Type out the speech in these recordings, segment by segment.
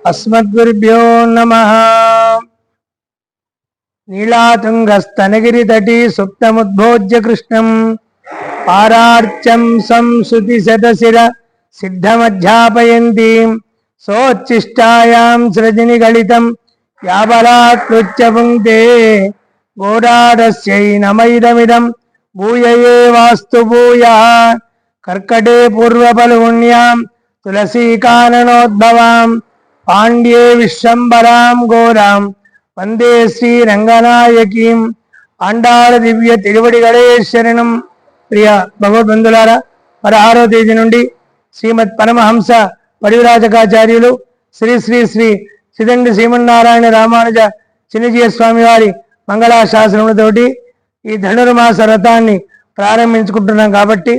अस्मद्गुरुभ्यो नमः। नीलातुङ्गस्तनगिरितटी सुप्तमुद्भोज्य कृष्णं पारार्चं संसुतिशतशिर सिद्धमध्यापयन्तीं सोच्छिष्टायां सृजनिगलितं याबलाकृत्य पुङ्क्ते गोडारस्यै नमैदमिदं भूयये वास्तु भूयः। कर्कटे पूर्वफल्गुण्यां तुलसीकाननोद्भवां पाण्ड्ये विश्वम्भरां घोरां वंदे श्रीरंगनायकीं। आंडाळ दिव्य तिरुवडिगळे शरणं। प्रिय భగవద్బంధులారా, 16వ తేదీ నుండి శ్రీమద్ పరమహంస పరివ్రాజకాచార్యులు శ్రీ శ్రీ శ్రీ సిదండి శ్రీమన్నారాయణ రామానుజ చిన్నజీయ స్వామి వారి మంగళాశాసనములతోటి ఈ ధనుర్మాస వ్రతాన్ని ప్రారంభించుకుంటున్నాం. కాబట్టి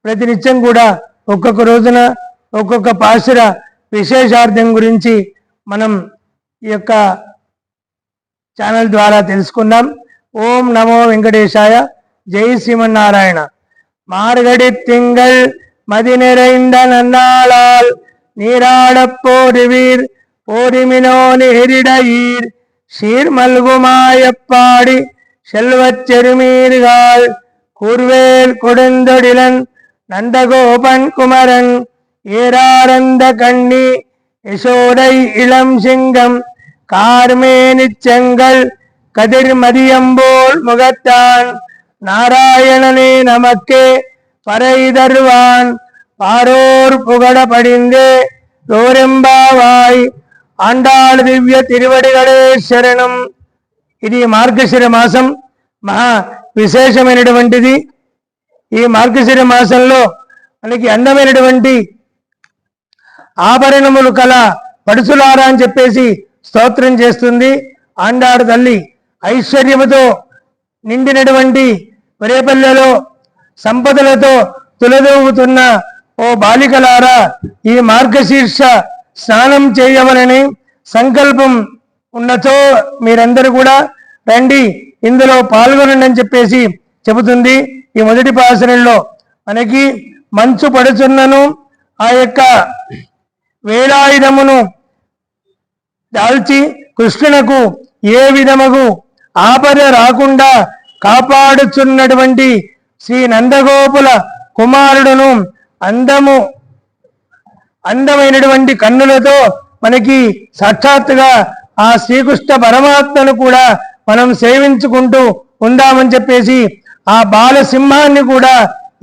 ప్రతినిత్యం కూడా ఒక్కొక్క రోజున ఒక్కొక్క పాశుర విశేషార్థం గురించి మనం ఈ యొక్క ఛానల్ ద్వారా తెలుసుకుందాం. ఓం నమో వెంకటేశాయ. జై శ్రీమన్నారాయణ. மார்கழி திங்கள் மதி நிறைந்த நன்னாளால் நீராடப் போடுவீர் போரிமினோ நேரிடையீர் சீர்மல்குமாயப்பாடி செல்வச் செருமீர்கள் கூர்வேல் கொடுந்தொடிலன் நந்தகோபன் குமரன் ஏராரந்த கண்ணி யசோதை இளம் சிங்கம் கார்மேனிச்செங்கல் கதிர் மதியம்போல் முகத்தான் நாராயணனே நமக்கே பறை தருவான் பாரோர் புகழ படிந்தே தோரெம்பாவாய். ఆండాళ్ దివ్య తిరువడిగళే శరణం. ఇది మార్గశిర మాసం, మహా విశేషమైనటువంటిది. ఈ మార్గశిర మాసంలో మనకి అందమైనటువంటి ఆభరణములు కల పడుచులారా అని చెప్పేసి స్తోత్రం చేస్తుంది ఆండాడు తల్లి. ఐశ్వర్యముతో నిండినటువంటి వరేపల్లెలో సంపదలతో తులదూగుతున్న ఓ బాలికలారా, ఈ మార్గశీర్ష స్నానం చేయవలని సంకల్పం ఉన్నతో మీరందరూ కూడా రండి, ఇందులో పాల్గొనండి అని చెప్పేసి చెబుతుంది. ఈ మొదటి పాసరంలో మనకి మంచు పడుచున్నను ఆ యొక్క వేలాయుధమును దాల్చి కృష్ణునకు ఏ విధముగు ఆపద రాకుండా కాపాడుచున్నటువంటి శ్రీ నందగోపుల కుమారుడును అందమైనటువంటి కన్నులతో మనకి సాక్షాత్తుగా ఆ శ్రీకృష్ణ పరమాత్మను కూడా మనం సేవించుకుంటూ ఉందామని చెప్పేసి ఆ బాలసింహాన్ని కూడా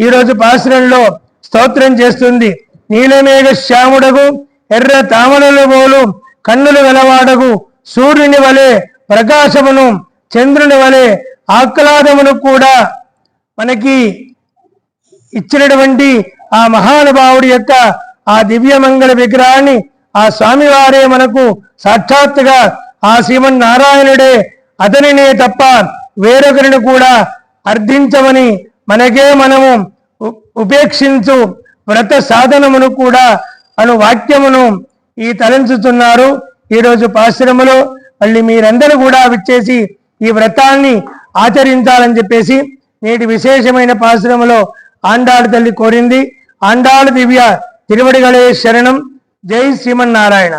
ఈరోజు పాశ్రంలో స్తోత్రం చేస్తుంది. నీలమేఘ శ్యాముడగు ఎర్ర తామరల పోలు కన్నులు గలవాడగు సూర్యుని వలె ప్రకాశమును చంద్రుని వలె ఆహ్లాదమును కూడా మనకి ఇచ్చినటువంటి ఆ మహానుభావుడి యొక్క ఆ దివ్యమంగళ విగ్రహాన్ని ఆ స్వామివారే మనకు సాక్షాత్తుగా ఆ శ్రీమన్నారాయణుడే, అతనినే తప్ప వేరొకరిని కూడా అర్థించమని మనకే మనము ఉపేక్షించు వ్రత సాధనమును కూడా అను వాక్యమును ఈ తలంచుతున్నారు ఈరోజు పాశ్రమలో. మళ్ళీ మీరందరూ కూడా విచ్చేసి ఈ వ్రతాన్ని ఆచరించాలని చెప్పేసి నేటి విశేషమైన పాశ్రమలో ఆండాళ్ తల్లి కోరింది. ఆండాళ్ దివ్య తిరువడిగళే శరణం. జై శ్రీమన్నారాయణ.